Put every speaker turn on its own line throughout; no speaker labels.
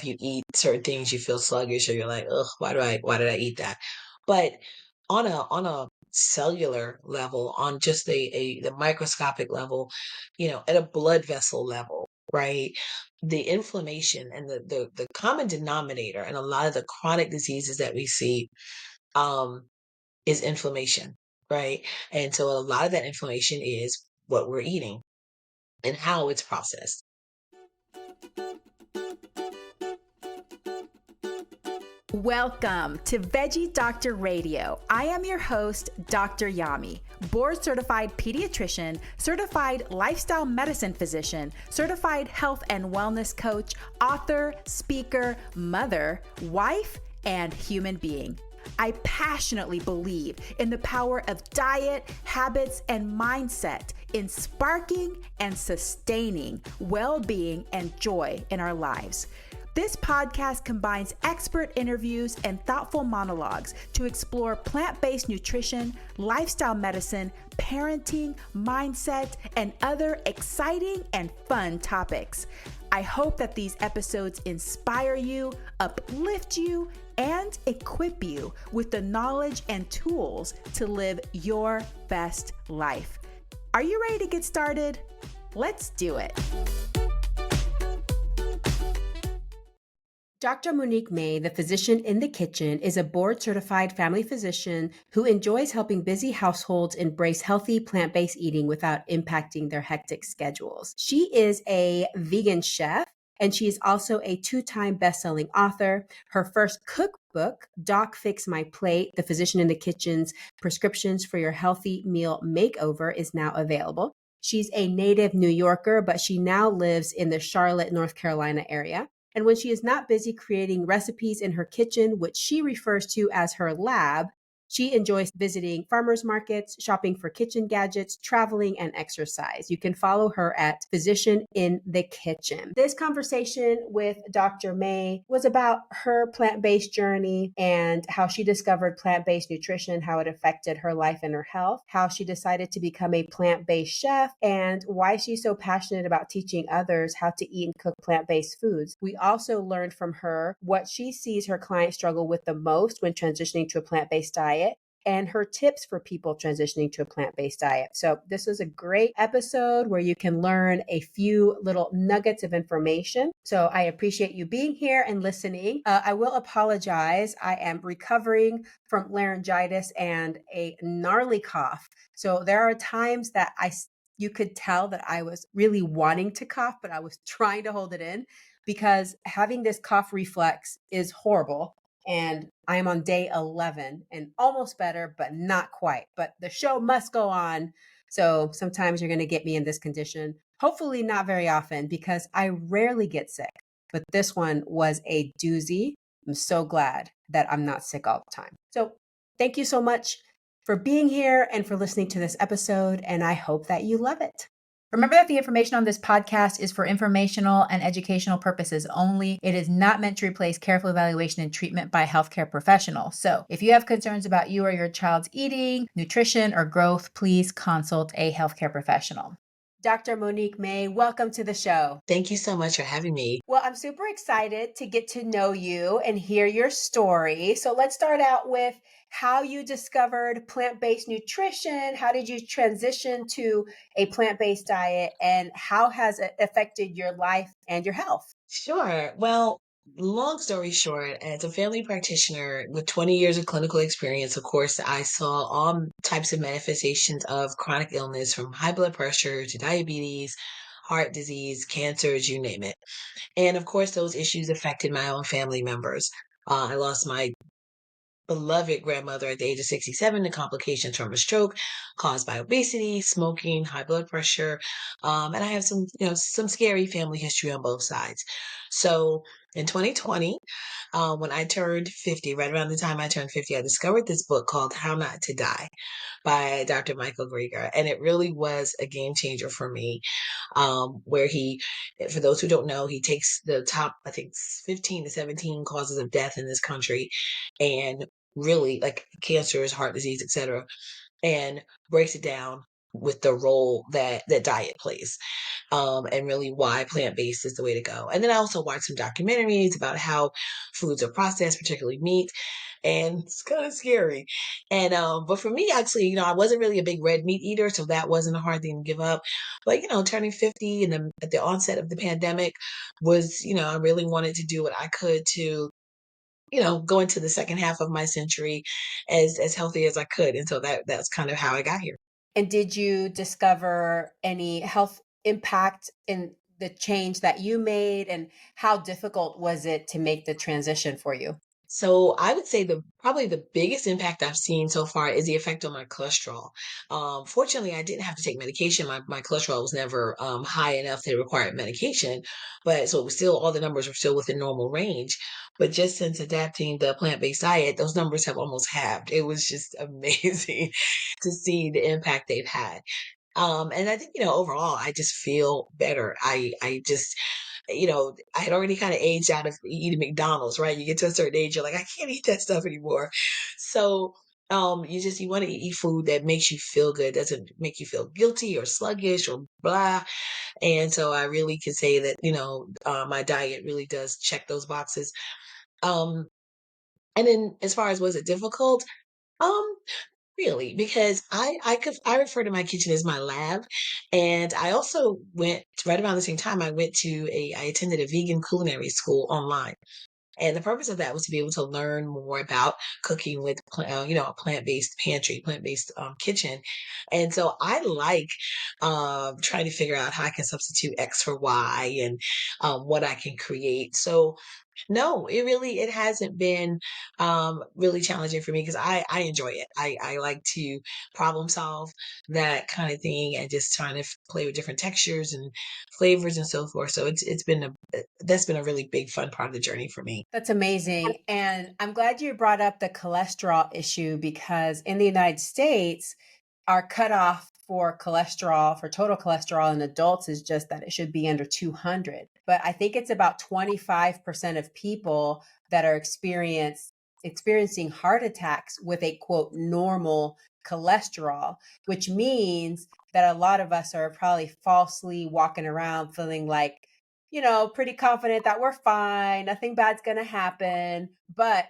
you eat certain things, you feel sluggish, or you're like, ugh, why did I eat that? But on a cellular level, on just the microscopic level, at a blood vessel level, right? The inflammation and the common denominator in a lot of the chronic diseases that we see, um, is inflammation, right? And so a lot of that inflammation is what we're eating and how it's processed.
Welcome to Veggie Doctor Radio. I am your host, Dr. Yami, board certified pediatrician, certified lifestyle medicine physician, certified health and wellness coach, author, speaker, mother, wife, and human being. I passionately believe in the power of diet, habits, and mindset in sparking and sustaining well-being and joy in our lives. This podcast combines expert interviews and thoughtful monologues to explore plant-based nutrition, lifestyle medicine, parenting, mindset, and other exciting and fun topics. I hope that these episodes inspire you, uplift you, and equip you with the knowledge and tools to live your best life. Are you ready to get started? Let's do it. Dr. Monique May, the physician in the kitchen, is a board-certified family physician who enjoys helping busy households embrace healthy plant-based eating without impacting their hectic schedules. She is a vegan chef, and she is also a 2-time best-selling author. Her first cookbook, Doc Fix My Plate, The Physician in the Kitchen's Prescriptions for Your Healthy Meal Makeover, is now available. She's a native New Yorker, but she now lives in the Charlotte, North Carolina area. And when she is not busy creating recipes in her kitchen, which she refers to as her lab, she enjoys visiting farmers markets, shopping for kitchen gadgets, traveling, and exercise. You can follow her at Physician in the Kitchen. This conversation with Dr. May was about her plant-based journey and how she discovered plant-based nutrition, how it affected her life and her health, how she decided to become a plant-based chef, and why she's so passionate about teaching others how to eat and cook plant-based foods. We also learned from her what she sees her clients struggle with the most when transitioning to a plant-based diet, and her tips for people transitioning to a plant-based diet. So this is a great episode where you can learn a few little nuggets of information. So I appreciate you being here and listening. I will apologize. I am recovering from laryngitis and a gnarly cough. So there are times that you could tell that I was really wanting to cough, but I was trying to hold it in because having this cough reflex is horrible. And I am on day 11 and almost better, but not quite. But the show must go on. So sometimes you're going to get me in this condition. Hopefully not very often because I rarely get sick. But this one was a doozy. I'm so glad that I'm not sick all the time. So thank you so much for being here and for listening to this episode. And I hope that you love it. Remember that the information on this podcast is for informational and educational purposes only. It is not meant to replace careful evaluation and treatment by a healthcare professional. So if you have concerns about you or your child's eating, nutrition, or growth, please consult a healthcare professional. Dr. Monique May, welcome to the show.
Thank you so much for having me.
Well, I'm super excited to get to know you and hear your story. So let's start out with how you discovered plant-based nutrition. How did you transition to a plant-based diet, and how has it affected your life and your health?
Sure. Well, long story short, as a family practitioner with 20 years of clinical experience, of course, I saw all types of manifestations of chronic illness from high blood pressure to diabetes, heart disease, cancers, you name it. And of course, those issues affected my own family members. I lost my beloved grandmother at the age of 67 to complications from a stroke caused by obesity, smoking, high blood pressure. And I have some scary family history on both sides. So in 2020, when I turned 50, right around the time I turned 50, I discovered this book called How Not to Die by Dr. Michael Greger. And it really was a game changer for me, where for those who don't know, he takes the top, I think, 15 to 17 causes of death in this country and really like cancers, heart disease, etc., and breaks it down with the role that diet plays, and really why plant-based is the way to go. And then I also watched some documentaries about how foods are processed, particularly meat, and it's kind of scary. And but for me, actually, I wasn't really a big red meat eater, so that wasn't a hard thing to give up. But turning 50 and at the onset of the pandemic was, I really wanted to do what I could to go into the second half of my century as healthy as I could. And so that's kind of how I got here.
And did you discover any health impact in the change that you made? And how difficult was it to make the transition for you?
So I would say the probably the biggest impact I've seen so far is the effect on my cholesterol. Fortunately, I didn't have to take medication. My cholesterol was never high enough that it required medication, but so it was still all the numbers were still within normal range. But just since adapting the plant-based diet, those numbers have almost halved. It was just amazing to see the impact they've had. And I think, overall, I just feel better. I just, I had already kind of aged out of eating McDonald's, right? You get to a certain age, you're like, I can't eat that stuff anymore. So, you want to eat food that makes you feel good, doesn't make you feel guilty or sluggish or blah. And so I really can say that, my diet really does check those boxes. Um, and then as far as was it difficult? Um, Really, because I refer to my kitchen as my lab, and I also went right around the same time. I attended a vegan culinary school online, and the purpose of that was to be able to learn more about cooking with a plant-based pantry, plant-based kitchen, and so I like trying to figure out how I can substitute X for Y and what I can create. So no, it hasn't been really challenging for me because I enjoy it. I like to problem solve that kind of thing and just trying to play with different textures and flavors and so forth. So it's been that's been a really big fun part of the journey for me.
That's amazing. And I'm glad you brought up the cholesterol issue because in the United States, our cutoff for cholesterol, for total cholesterol in adults, is just that it should be under 200. But I think it's about 25% of people that are experiencing heart attacks with a quote normal cholesterol, which means that a lot of us are probably falsely walking around feeling like, pretty confident that we're fine, nothing bad's going to happen. But,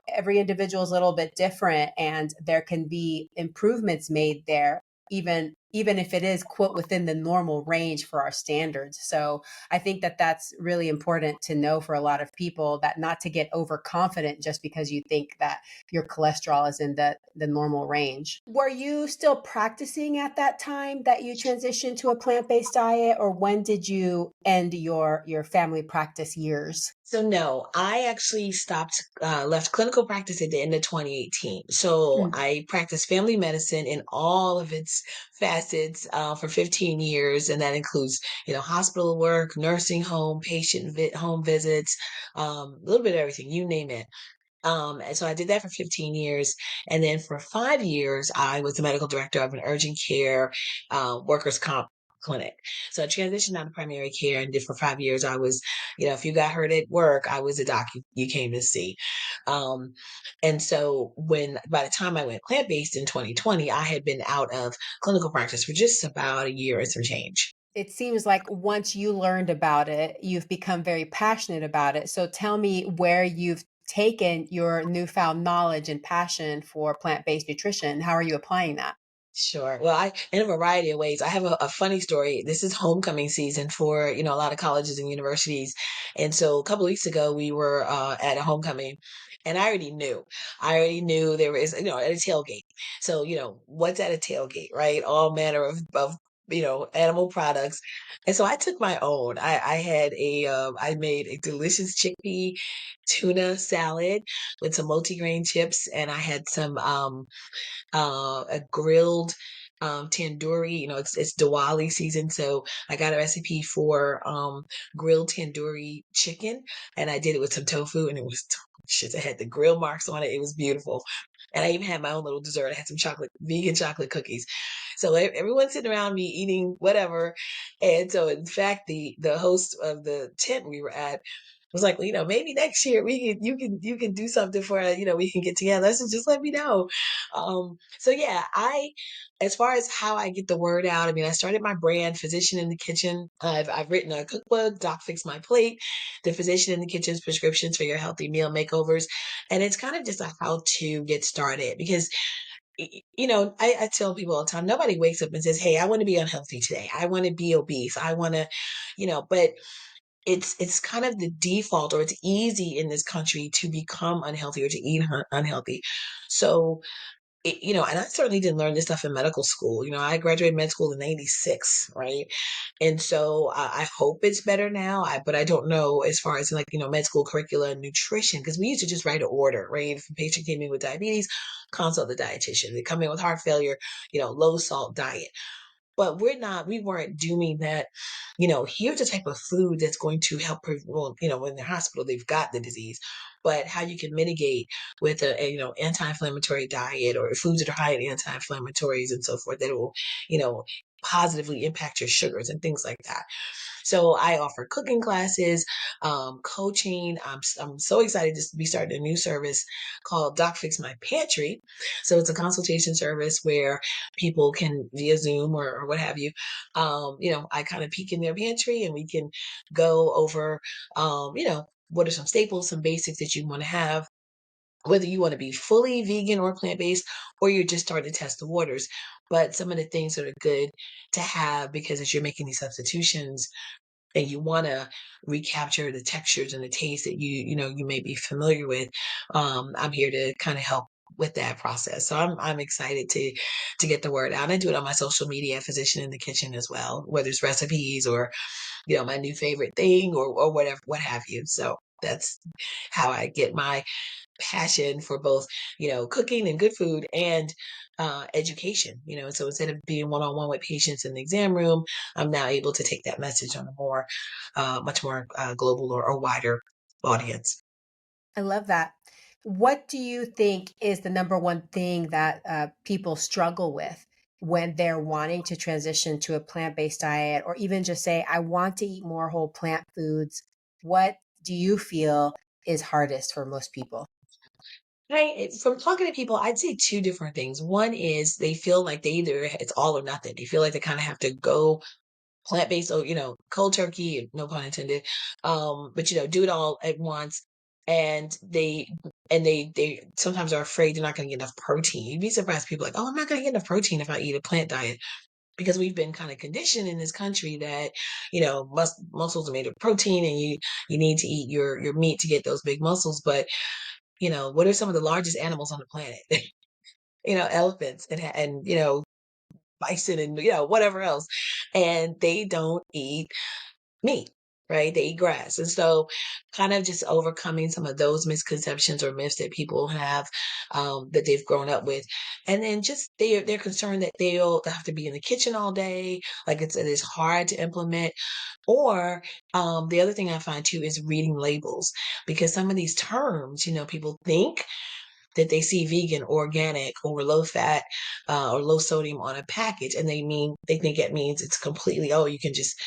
every individual is a little bit different and there can be improvements made there, even if it is quote within the normal range for our standards. So I think that that's really important to know for a lot of people, that not to get overconfident just because you think that your cholesterol is in the normal range. Were you still practicing at that time that you transitioned to a plant-based diet, or when did you end your family practice years?
So no, I actually left clinical practice at the end of 2018. So
Mm.
I practiced family medicine in all of its facets for 15 years, and that includes, hospital work, nursing home, home visits, a little bit of everything, you name it. And so I did that for 15 years. And then for 5 years, I was the medical director of an urgent care workers' comp clinic. So I transitioned out of primary care and did for 5 years. I was, if you got hurt at work, I was the doc you came to see. Um, and so by the time I went plant-based in 2020, I had been out of clinical practice for just about a year and some change.
It seems like once you learned about it, you've become very passionate about it. So tell me where you've taken your newfound knowledge and passion for plant-based nutrition. How are you applying that?
Sure. Well, in a variety of ways. I have a funny story. This is homecoming season for, a lot of colleges and universities. And so a couple of weeks ago, we were at a homecoming and I already knew there was, at a tailgate. So, what's at a tailgate, right? All manner of animal products. And so I took my own. I made a delicious chickpea tuna salad with some multigrain chips, and I had some, a grilled tandoori. It's Diwali season, so I got a recipe for grilled tandoori chicken, and I did it with some tofu, and it was delicious. It had the grill marks on it. It was beautiful, and I even had my own little dessert. I had some vegan chocolate cookies. So everyone's sitting around me eating whatever, and so in fact, the host of the tent we were at. was like, well, maybe next year you can do something for, we can get together. So just let me know. So yeah, as far as how I get the word out, I mean, I started my brand, Physician in the Kitchen. I've written a cookbook, Doc Fix My Plate, the Physician in the Kitchen's prescriptions for your healthy meal makeovers. And it's kind of just a how to get started because I tell people all the time, nobody wakes up and says, hey, I want to be unhealthy today. I want to be obese. I want to, but it's kind of the default, or it's easy in this country to become unhealthy or to eat unhealthy. So, and I certainly didn't learn this stuff in medical school. I graduated med school in '96, right? And so I hope it's better now. But I don't know as far as like, med school curricula and nutrition, because we used to just write an order, right? If a patient came in with diabetes, consult the dietitian. They come in with heart failure, low salt diet. But we weren't doing that, here's the type of food that's going to help, well, in the hospital, they've got the disease, but how you can mitigate with anti-inflammatory diet or foods that are high in anti-inflammatories and so forth that will, positively impact your sugars and things like that. So I offer cooking classes, coaching. I'm so excited to be starting a new service called Doc Fix My Pantry. So it's a consultation service where people can via Zoom or what have you. I kind of peek in their pantry and we can go over, what are some staples, some basics that you want to have, whether you want to be fully vegan or plant-based, or you're just starting to test the waters. But some of the things that are good to have, because as you're making these substitutions, and you want to recapture the textures and the taste that you may be familiar with, I'm here to kind of help with that process. So I'm excited to get the word out. I do it on my social media, Physician in the Kitchen, as well, whether it's recipes or my new favorite thing or whatever, what have you. So that's how I get my passion for both, cooking and good food and education. So instead of being one-on-one with patients in the exam room, I'm now able to take that message on a much more global or wider audience.
I love that. What do you think is the number one thing that people struggle with when they're wanting to transition to a plant-based diet, or even just say, I want to eat more whole plant foods? What do you feel is hardest for most people?
From talking to people, I'd say two different things. One is they feel like it's all or nothing. They feel like they kind of have to go plant-based, or cold turkey, no pun intended, but do it all at once. And they sometimes are afraid they're not going to get enough protein. You'd be surprised, people like, oh, I'm not going to get enough protein if I eat a plant diet, because we've been kind of conditioned in this country that muscles are made of protein, and you need to eat your meat to get those big muscles. But what are some of the largest animals on the planet? Elephants and bison and whatever else, and they don't eat meat, right? They eat grass. And so kind of just overcoming some of those misconceptions or myths that people have, that they've grown up with. And then just they're concerned that they'll have to be in the kitchen all day. Like it is hard to implement. Or the other thing I find too is reading labels, because some of these terms, people think that they see vegan, organic, or low fat, or low sodium on a package, and they think it means it's completely, oh, you can just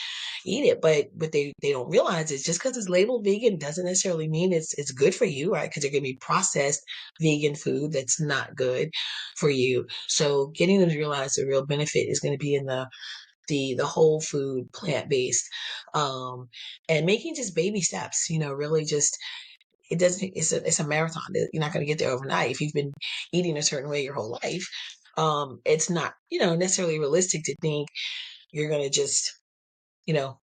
eat it. But what they don't realize is, just because it's labeled vegan doesn't necessarily mean it's good for you, right? Because there can be processed vegan food that's not good for you. So getting them to realize the real benefit is going to be in the whole food, plant-based, and making just baby steps, really just, it's a marathon. You're not going to get there overnight. If you've been eating a certain way your whole life, it's not, necessarily realistic to think you're going to just,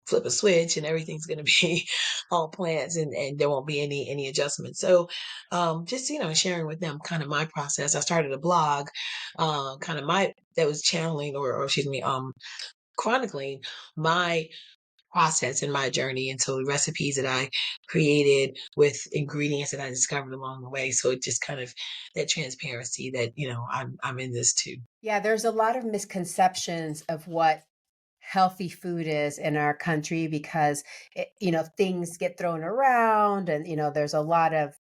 flip a switch and everything's going to be all plants, and there won't be any adjustments. So, just, sharing with them kind of my process. I started a blog, kind of that was channeling, or excuse me, chronicling my process and my journey into recipes that I created with ingredients that I discovered along the way. So it just kind of, that transparency that, I'm in this too.
Yeah, there's a lot of misconceptions of what healthy food is in our country because things get thrown around, and there's a lot of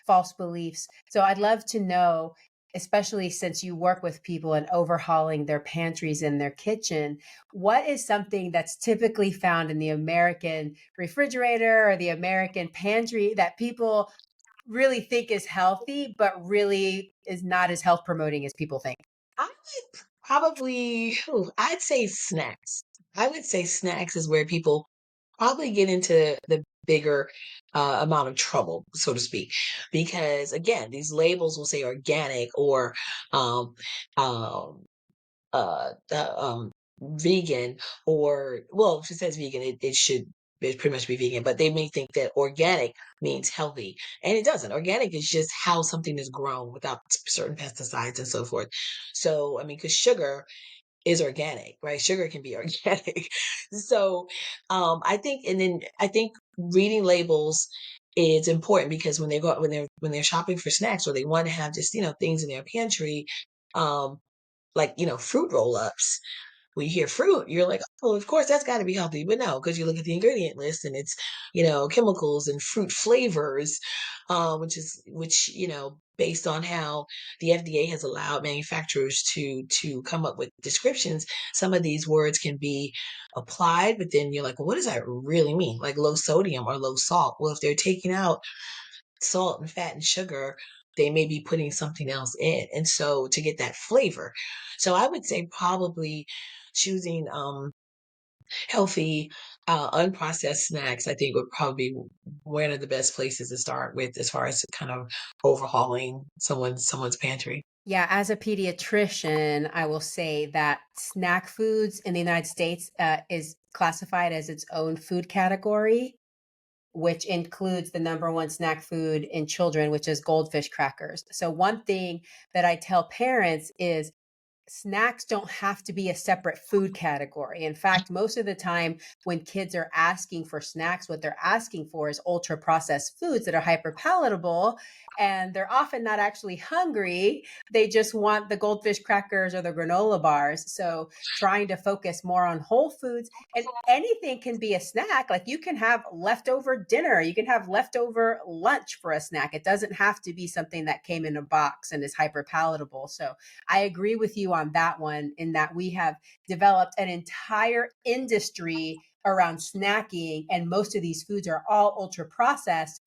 false beliefs. So I'd love to know, especially since you work with people and overhauling their pantries and their kitchen, what is something that's typically found in the American refrigerator or the American pantry that people really think is healthy, but really is not as health promoting as people think?
I would probably, I'd say snacks. I would say snacks is where people probably get into the bigger amount of trouble, so to speak, because again, these labels will say organic or um, um, vegan, or well, if it says vegan, it should it pretty much be vegan, but they may think that organic means healthy, and it doesn't. Organic is just how something is grown without certain pesticides and so forth. So, I mean, because sugar is organic, right? Sugar can be organic. So, I think, and then I think reading labels is important because when they go when they're shopping for snacks or they want to have just things in their pantry, um, like fruit roll ups, when you hear fruit, you're like, oh, of course that's got to be healthy. But no, because you look at the ingredient list and it's, chemicals and fruit flavors, which, based on how the FDA has allowed manufacturers to come up with descriptions, some of these words can be applied, but then you're like, well, what does that really mean? Like low sodium or low salt. Well, if they're taking out salt and fat and sugar, they may be putting something else in. And so to get that flavor. So I would say probably choosing healthy, unprocessed snacks, I think would probably be one of the best places to start with as far as kind of overhauling someone's pantry.
Yeah, as a pediatrician, I will say that snack foods in the United States is classified as its own food category, which includes the number one snack food in children, which is goldfish crackers. So, one thing that I tell parents is snacks don't have to be a separate food category. In fact, most of the time when kids are asking for snacks, what they're asking for is ultra processed foods that are hyper palatable. And they're often not actually hungry. They just want the goldfish crackers or the granola bars. So, trying to focus more on whole foods, and anything can be a snack. Like you can have leftover dinner, you can have leftover lunch for a snack. It doesn't have to be something that came in a box and is hyper palatable. So, I agree with you on that one, in that we have developed an entire industry around snacking, and most of these foods are all ultra processed.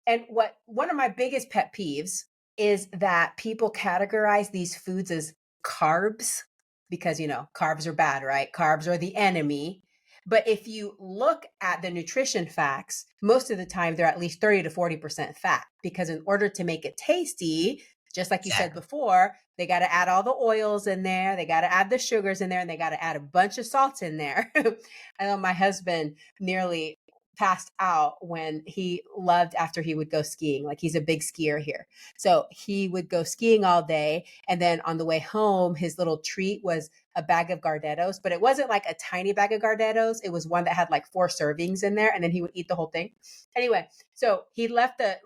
And what one of my biggest pet peeves is that people categorize these foods as carbs because, carbs are bad, right? Carbs are the enemy. But if you look at the nutrition facts, most of the time they're at least 30 to 40% fat, because in order to make it tasty, just like you said
Exactly.
before, they got to add all the oils in there, they got to add the sugars in there, and they got to add a bunch of salts in there. I know my husband nearly passed out when he loved, after he would go skiing. Like he's a big skier here. So he would go skiing all day. And then on the way home, his little treat was a bag of Gardettos, but it wasn't like a tiny bag of Gardettos. It was one that had like 4 servings in there. And then he would eat the whole thing. Anyway, so he left the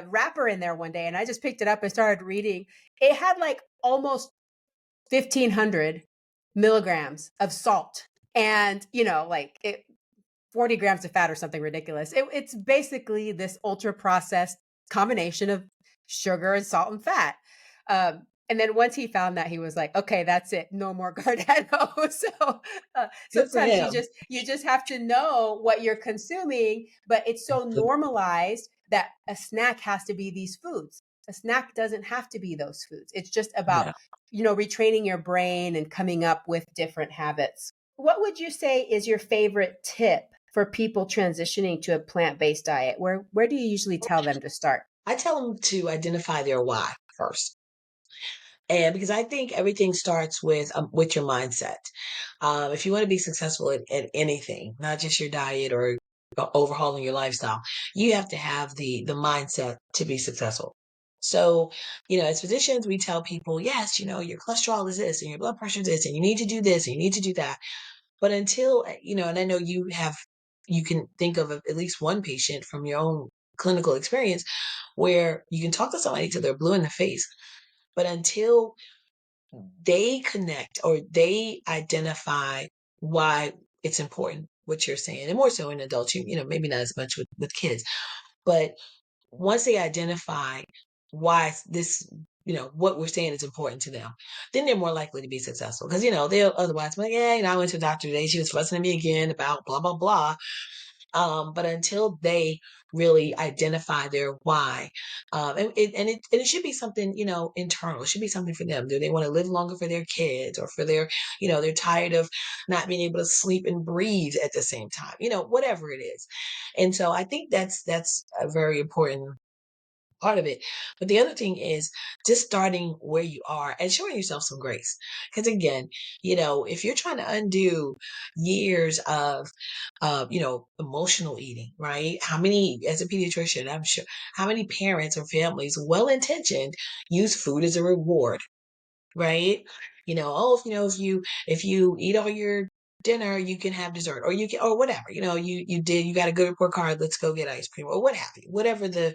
wrapper in there one day, and I just picked it up and started reading. It had like almost 1,500 milligrams of salt. And, like 40 grams of fat or something ridiculous. It's basically this ultra processed combination of sugar and salt and fat. And then once he found that, he was like, "Okay, that's it. No more Gardetto." So
Good for
sometimes you
him.
just you just have to know what you're consuming, but it's so normalized that a snack has to be these foods. A snack doesn't have to be those foods. It's just about
Yeah.
retraining your brain and coming up with different habits. What would you say is your favorite tip for people transitioning to a plant-based diet? Where do you usually tell them to start?
I tell them to identify their why first. And because I think everything starts with your mindset. If you want to be successful at anything, not just your diet or overhauling your lifestyle, you have to have the mindset to be successful. So, as physicians, we tell people, yes, your cholesterol is this and your blood pressure is this, and you need to do this and you need to do that. But until, and I know you can think of at least one patient from your own clinical experience where you can talk to somebody till they're blue in the face. But until they connect or they identify why it's important, what you're saying, and more so in adults, maybe not as much with kids, but once they identify why this what we're saying is important to them, then they're more likely to be successful. Because, they'll otherwise be like, yeah, I went to the doctor today. She was fussing at me again about blah, blah, blah. But until they really identify their why, and it should be something, internal. It should be something for them. Do they want to live longer for their kids, or for their, they're tired of not being able to sleep and breathe at the same time, whatever it is. And so I think that's a very important part of it. But the other thing is just starting where you are and showing yourself some grace. Because again, if you're trying to undo years of, emotional eating, right? How many, as a pediatrician, I'm sure, how many parents or families, well intentioned, use food as a reward, right? Oh, if you eat all your dinner, you can have dessert, or you can, or whatever, you got a good report card, let's go get ice cream, or what have you, whatever the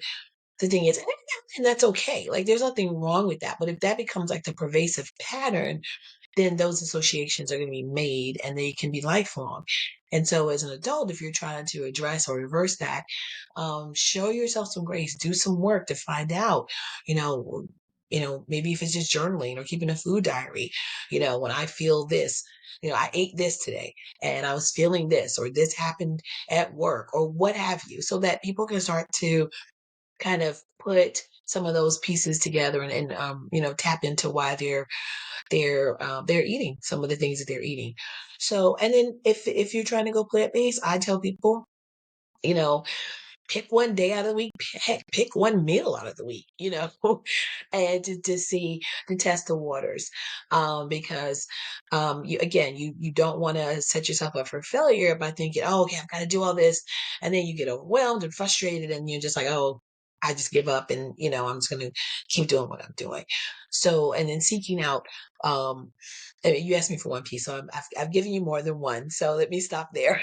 thing is. And that's okay. Like, there's nothing wrong with that. But if that becomes like the pervasive pattern, then those associations are going to be made, and they can be lifelong. And so as an adult, if you're trying to address or reverse that, show yourself some grace, do some work to find out, you know, maybe if it's just journaling or keeping a food diary, when I feel this, I ate this today and I was feeling this, or this happened at work, or what have you, so that people can start to kind of put some of those pieces together, and tap into why they're eating some of the things that they're eating. So, and then if you're trying to go plant-based, I tell people, you know pick one day out of the week, heck, pick one meal out of the week, and to test the waters. Because you don't want to set yourself up for failure by thinking, oh, okay, I've got to do all this. And then you get overwhelmed and frustrated, and you're just like, oh, I just give up, and I'm just going to keep doing what I'm doing. So, and then seeking out, I mean, you asked me for one piece, so I've given you more than one. So let me stop there.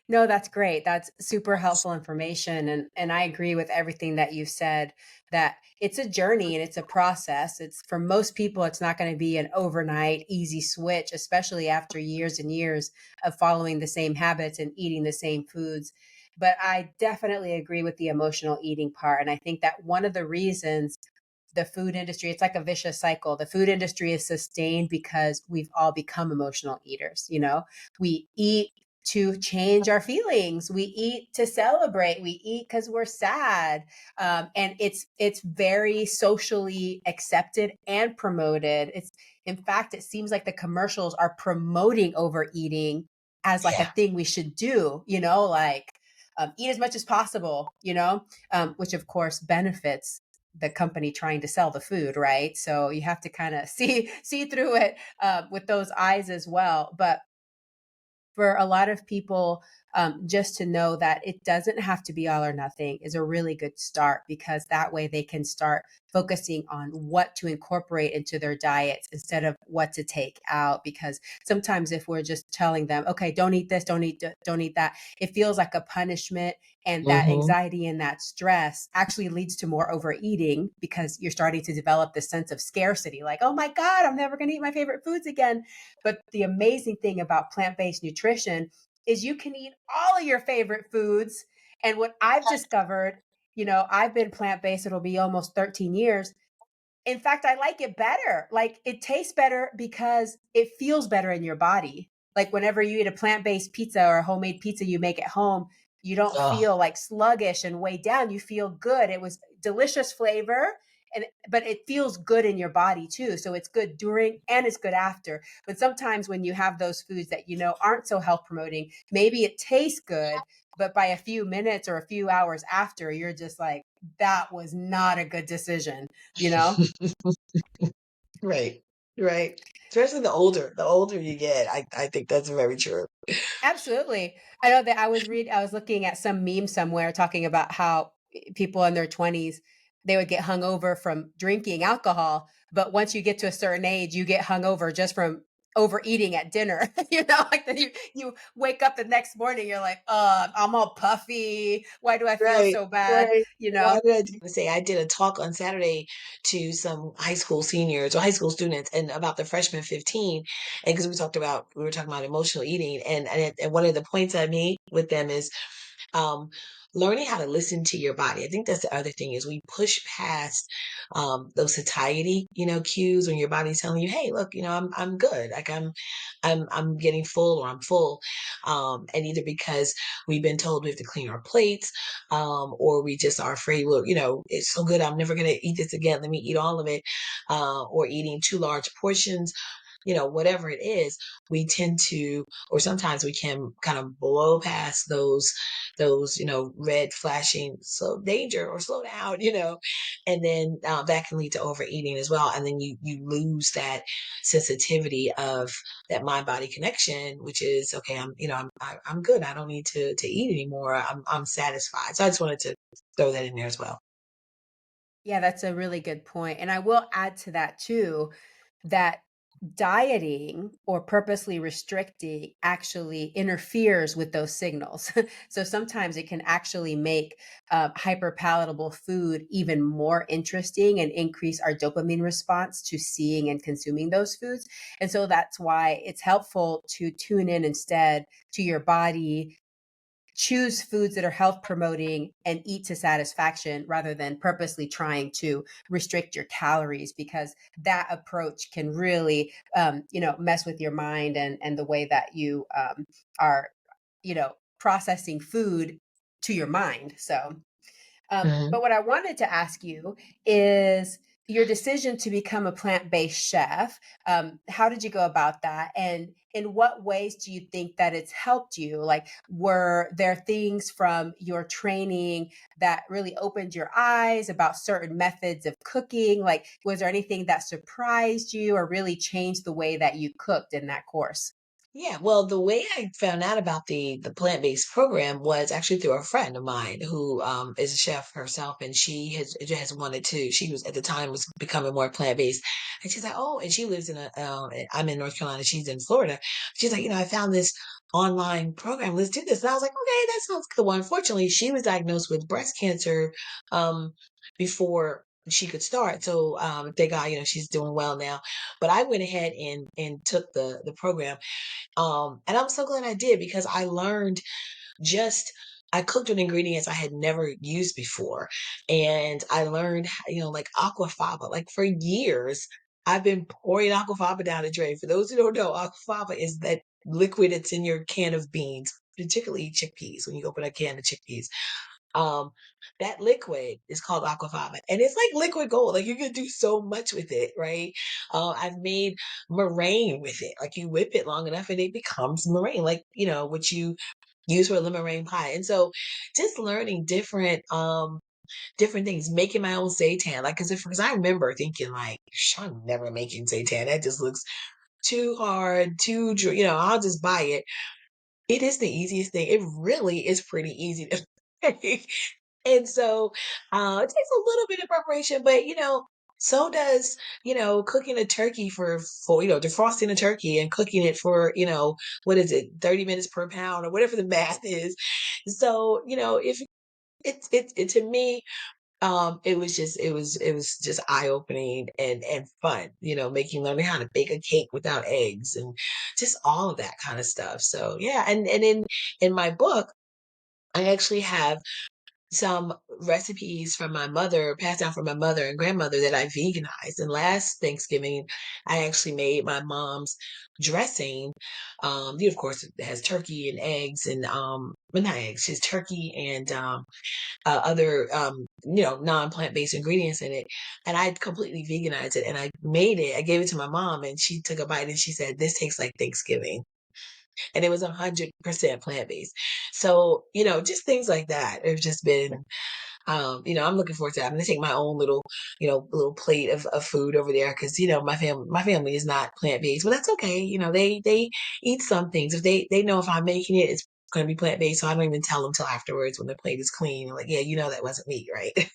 No, that's great. That's super helpful information, and I agree with everything that you said, that it's a journey and it's a process. It's, for most people, it's not going to be an overnight easy switch, especially after years and years of following the same habits and eating the same foods. But I definitely agree with the emotional eating part, and I think that one of the reasons the food industry, it's like a vicious cycle. The food industry is sustained because we've all become emotional eaters. We eat to change our feelings. We eat to celebrate. We eat because we're sad, and it's very socially accepted and promoted. It's, in fact, it seems like the commercials are promoting overeating as like a
Yeah.
thing we should do. Like, eat as much as possible. Which of course benefits the company trying to sell the food, right? So you have to kind of see through it, with those eyes as well. But for a lot of people, just to know that it doesn't have to be all or nothing is a really good start, because that way they can start focusing on what to incorporate into their diets instead of what to take out. Because sometimes if we're just telling them, okay, don't eat this, don't eat that, it feels like a punishment. And that
Hmm.
anxiety and that stress actually leads to more overeating, because you're starting to develop this sense of scarcity, like, oh my God, I'm never going to eat my favorite foods again. But the amazing thing about plant-based nutrition is you can eat all of your favorite foods. And what I've discovered, I've been plant-based, it'll be almost 13 years. In fact, I like it better. Like, it tastes better because it feels better in your body. Like, whenever you eat a plant-based pizza or a homemade pizza you make at home, you don't
Oh.
feel like sluggish and weighed down. You feel good. It was delicious flavor, but it feels good in your body too. So it's good during and it's good after. But sometimes when you have those foods that aren't so health promoting, maybe it tastes good, but by a few minutes or a few hours after, you're just like, that was not a good decision, you know?
Right. Right. Especially the older you get. I think that's very true.
Absolutely. I know that I was looking at some meme somewhere talking about how people in their 20s, they would get hungover from drinking alcohol, but once you get to a certain age, you get hungover just from overeating at dinner. Like, then you wake up the next morning, you're like, I'm all puffy. Why do I feel
Right.
so bad?
Right.
You
Why
know?
did I say I did a talk on Saturday to some high school seniors or high school students, and about the freshman 15, and because we were talking about emotional eating, and one of the points I made with them is, um learning how to listen to your body. I think that's the other thing is we push past those satiety, cues when your body's telling you, hey, look, I'm good. Like I'm getting full or I'm full. And either because we've been told we have to clean our plates, or we just are afraid, well, it's so good. I'm never going to eat this again. Let me eat all of it. Or eating too large portions, whatever it is, we tend to, or sometimes we can kind of blow past those, red flashing, so danger or slow down, and then that can lead to overeating as well. And then you lose that sensitivity of that mind body connection, which is, okay, I'm good. I don't need to eat anymore. I'm satisfied. So I just wanted to throw that in there as well.
Yeah, that's a really good point. And I will add to that too that dieting or purposely restricting actually interferes with those signals. So sometimes it can actually make hyper palatable food even more interesting and increase our dopamine response to seeing and consuming those foods. And so that's why it's helpful to tune in instead to your body, choose foods that are health promoting and eat to satisfaction rather than purposely trying to restrict your calories, because that approach can really mess with your mind and the way that you are processing food to your mind. So
Mhm.
but what I wanted to ask you is your decision to become a plant-based chef. How did you go about that? And in what ways do you think that it's helped you? Like, were there things from your training that really opened your eyes about certain methods of cooking? Like, was there anything that surprised you or really changed the way that you cooked in that course?
Yeah, well, the way I found out about the plant-based program was actually through a friend of mine who is a chef herself, and she has wanted to. She was at the time was becoming more plant-based, and she's like, oh, and she lives in I'm in North Carolina, she's in Florida. She's like, I found this online program. Let's do this, and I was like, okay, that sounds good. Well, unfortunately, she was diagnosed with breast cancer um before she could start. So thank God, she's doing well now. But I went ahead and took the program, and I'm so glad I did because I learned just I cooked with ingredients I had never used before. And I learned, like aquafaba. Like for years, I've been pouring aquafaba down the drain. For those who don't know, aquafaba is that liquid that's in your can of beans, particularly chickpeas, when you open a can of chickpeas. Um, that liquid is called aquafaba, and it's like liquid gold. Like you can do so much with it, right? I've made meringue with it. Like you whip it long enough, and it becomes meringue, like what you use for a lemon meringue pie. And so, just learning different things, making my own seitan. Like, because I remember thinking like, I'm never making seitan. That just looks too hard, I'll just buy it. It is the easiest thing. It really is pretty easy to make. And so, it takes a little bit of preparation, but so does, cooking a turkey for, defrosting a turkey and cooking it for, what is it, 30 minutes per pound or whatever the math is. So, if to me, it was just eye opening and fun, learning how to bake a cake without eggs and just all of that kind of stuff. So yeah, and in my book, I actually have some recipes from my mother, passed down from my mother and grandmother that I veganized. And last Thanksgiving, I actually made my mom's dressing. Of course, it has turkey and eggs and, well, not eggs, just turkey and other, non-plant based ingredients in it. And I completely veganized it and I made it. I gave it to my mom and she took a bite and she said, this tastes like Thanksgiving, and it was 100% plant based. So, just things like that have just been, I'm looking forward to that. I'm going to take my own little plate of food over there because, my family is not plant based, but that's okay. They eat some things. If they know if I'm making it, it's going to be plant based. So I don't even tell them till afterwards when the plate is clean. Like, yeah, that wasn't me, right?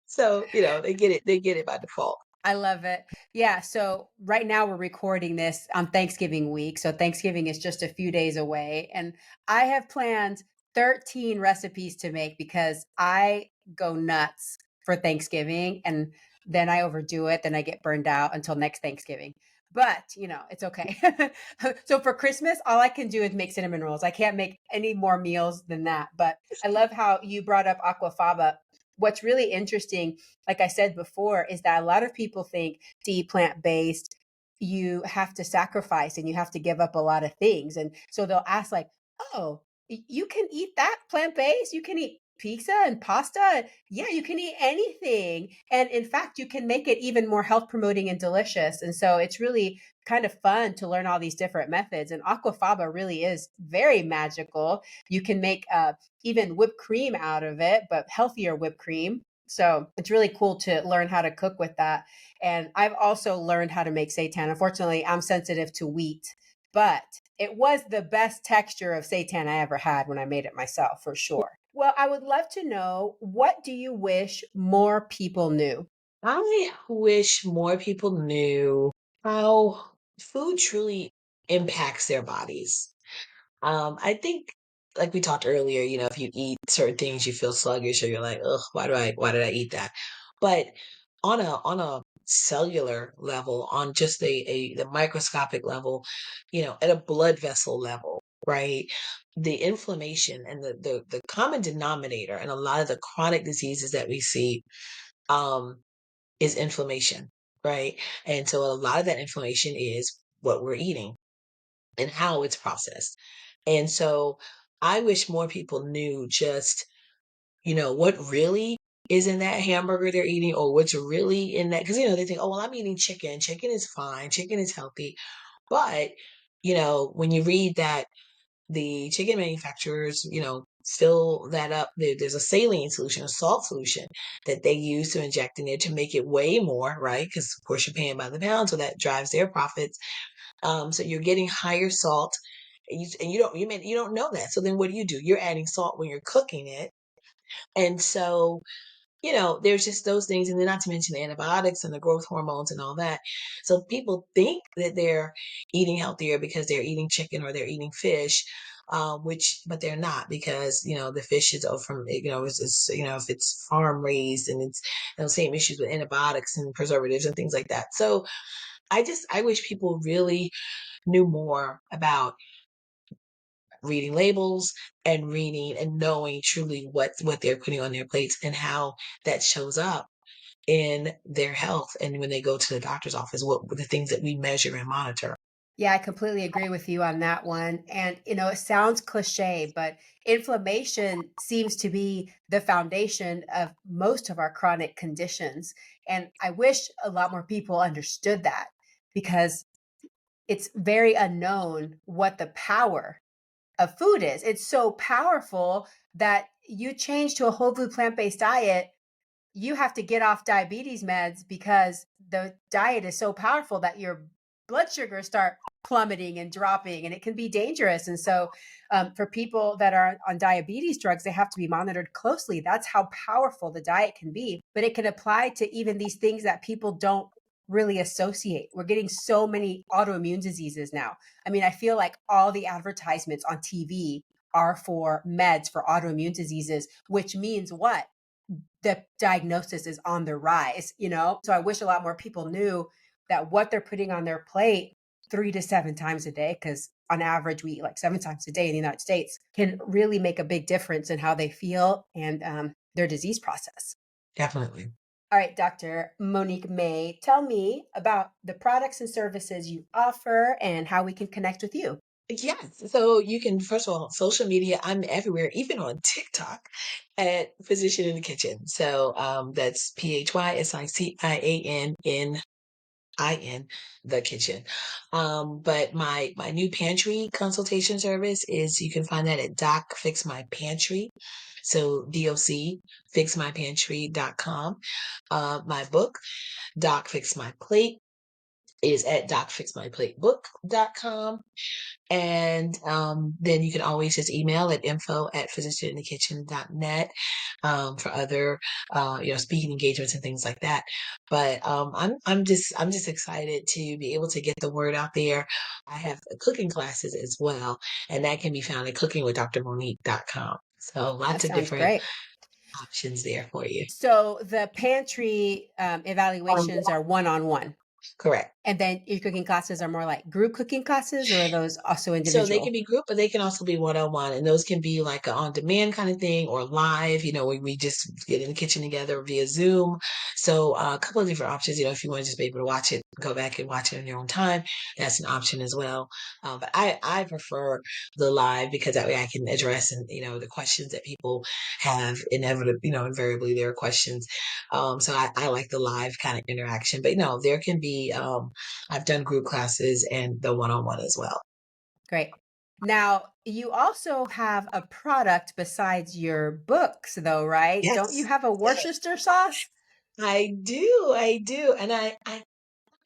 So, they get it by default.
I love it. Yeah. So right now we're recording this on Thanksgiving week. So Thanksgiving is just a few days away. And I have planned 13 recipes to make because I go nuts for Thanksgiving and then I overdo it. Then I get burned out until next Thanksgiving. but it's okay. So for Christmas, all I can do is make cinnamon rolls. I can't make any more meals than that. But I love how you brought up aquafaba. What's really interesting, like I said before, is that a lot of people think to eat plant-based, you have to sacrifice and you have to give up a lot of things. And so they'll ask like, "Oh, you can eat that plant-based? You can eat pizza and pasta? Yeah, you can eat anything. And in fact, you can make it even more health promoting and delicious." And so it's really kind of fun to learn all these different methods. And aquafaba really is very magical. You can make even whipped cream out of it, but healthier whipped cream. So it's really cool to learn how to cook with that. And I've also learned how to make seitan. Unfortunately, I'm sensitive to wheat, but it was the best texture of seitan I ever had when I made it myself, for sure. Well, I would love to know, what do you wish more people knew?
I wish more people knew how food truly impacts their bodies. I think, like we talked earlier, if you eat certain things, you feel sluggish, or you're like, ugh, why did I eat that? But on a cellular level, on just the microscopic level, at a blood vessel level, right? The inflammation and the common denominator and a lot of the chronic diseases that we see, um, is inflammation, right? And so a lot of that inflammation is what we're eating and how it's processed. And so I wish more people knew just, what really is in that hamburger they're eating, or what's really in that. Because, they think, oh, well, I'm eating chicken. Chicken is fine. Chicken is healthy. But, when you read that the chicken manufacturers, fill that up, there's a saline solution, a salt solution that they use to inject in there to make it way more, right? Because, of course, you're paying by the pound. So that drives their profits. So you're getting higher salt, and you don't know that. So then what do? You're adding salt when you're cooking it. And so, there's just those things, and then not to mention the antibiotics and the growth hormones and all that. So people think that they're eating healthier because they're eating chicken or they're eating fish, but they're not, because the fish is from, if it's farm raised, and it's same issues with antibiotics and preservatives and things like that. So I wish people really knew more about reading labels and reading and knowing truly what they're putting on their plates and how that shows up in their health, and when they go to the doctor's office, what the things that we measure and monitor.
Yeah, I completely agree with you on that one. And, it sounds cliche, but inflammation seems to be the foundation of most of our chronic conditions. And I wish a lot more people understood that, because it's very unknown what the power of food is. It's so powerful that you change to a whole food plant-based diet, you have to get off diabetes meds, because the diet is so powerful that your blood sugars start plummeting and dropping, and it can be dangerous. And so, for people that are on diabetes drugs, they have to be monitored closely. That's how powerful the diet can be. But it can apply to even these things that people don't really associate. We're getting so many autoimmune diseases now. I mean, I feel like all the advertisements on TV are for meds for autoimmune diseases, which means what? The diagnosis is on the rise. So I wish a lot more people knew that what they're putting on their plate 3 to 7 times a day, because on average we eat like 7 times a day in the United States, can really make a big difference in how they feel and their disease process.
Definitely.
All right, Dr. Monique May, tell me about the products and services you offer and how we can connect with you.
Yes. So you can, first of all, social media, I'm everywhere, even on TikTok at Physician in the Kitchen. So that's PHYSICIANNIN, the kitchen. But my new pantry consultation service is, you can find that at Doc Fix My Pantry. So DOC fixmypantry.com. My book, Doc Fix My Plate, is at docfixmyplatebook.com. And then you can always just email at info@physicianinthekitchen.net, for other speaking engagements and things like that. But I'm just excited to be able to get the word out there. I have cooking classes as well, and that can be found at cookingwithdrmonique.com. So
That
lots of
sounds
different
great.
options there for you.
So the pantry evaluations are one on one.
Correct.
And then your cooking classes are more like group cooking classes, or are those also
So they can
individual?
be group, but they can also be one-on-one, and those can be like a on-demand kind of thing or live, where we just get in the kitchen together via Zoom. So a couple of different options, if you want to just be able to watch it, go back and watch it in your own time, that's an option as well. But I prefer the live because that way I can address and, the questions that people have inevitably, invariably there are questions. So I like the live kind of interaction, but no, there can be, I've done group classes and the one-on-one as well.
Great. Now, you also have a product besides your books, though, right? Don't you
Yes,
have a
yes,
Worcestershire sauce?
I do, and I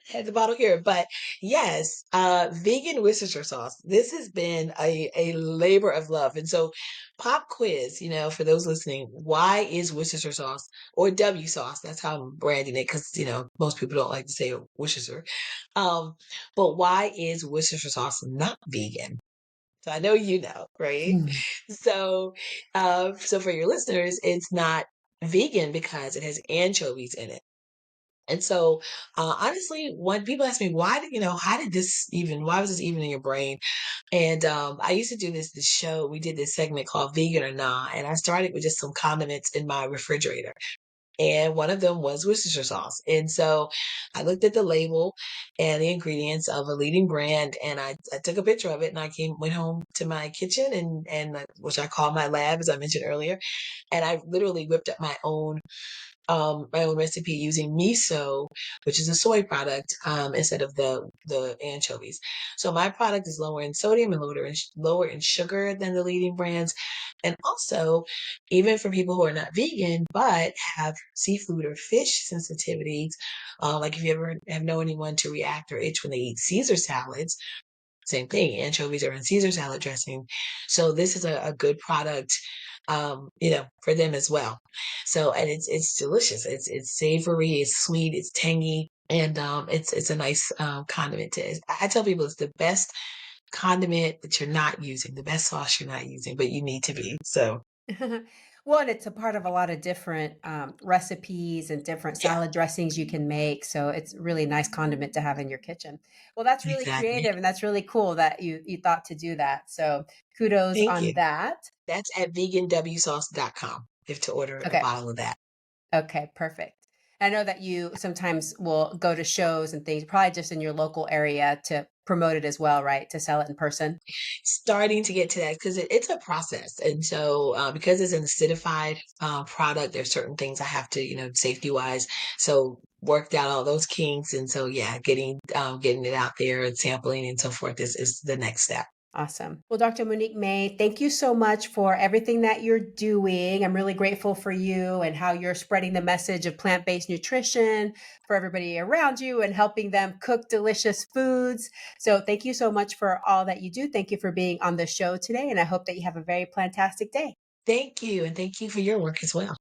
had the bottle here, but yes, vegan Worcestershire sauce. This has been a labor of love, and so pop quiz. For those listening, why is Worcestershire sauce or W sauce? That's how I'm branding it because most people don't like to say Worcestershire. Um, but why is Worcestershire sauce not vegan? So I know right?
Mm.
So for your listeners, it's not vegan because it has anchovies in it. And so, honestly, when people ask me why did how did why was this even in your brain? And I used to do this show. We did this segment called Vegan or Nah, and I started with just some condiments in my refrigerator, and one of them was Worcestershire sauce. And so I looked at the label and the ingredients of a leading brand, and I took a picture of it, and went home to my kitchen and which I call my lab, as I mentioned earlier, and I literally whipped up my own recipe using miso, which is a soy product, instead of the anchovies. So my product is lower in sodium and lower in sugar than the leading brands, and also even for people who are not vegan but have seafood or fish sensitivities, like if you ever have known anyone to react or itch when they eat Caesar salads. Same thing. Anchovies are in Caesar salad dressing. So this is a good product, for them as well. So, and it's delicious. It's savory, it's sweet, it's tangy, and it's a nice condiment to. I tell people it's the best condiment that you're not using, the best sauce you're not using, but you need to be. So
Well, and it's a part of a lot of different recipes and different
yeah,
salad dressings you can make. So it's a really nice condiment to have in your kitchen. Well, that's really
exactly.
creative and that's really cool that you thought to do that. So kudos
Thank
on
you.
that.
That's at veganwsauce.com if to order a
Okay.
bottle of that.
Okay, perfect. I know that you sometimes will go to shows and things, probably just in your local area to promote it as well, right? To sell it in person.
Starting to get to that because it's a process. And so, because it's an acidified product, there's certain things I have to, safety wise. So worked out all those kinks. And so, yeah, getting it out there and sampling and so forth is the next step.
Awesome. Well, Dr. Monique May, thank you so much for everything that you're doing. I'm really grateful for you and how you're spreading the message of plant based nutrition for everybody around you and helping them cook delicious foods. So, thank you so much for all that you do. Thank you for being on the show today. And I hope that you have a very plantastic day.
Thank you. And thank you for your work as well.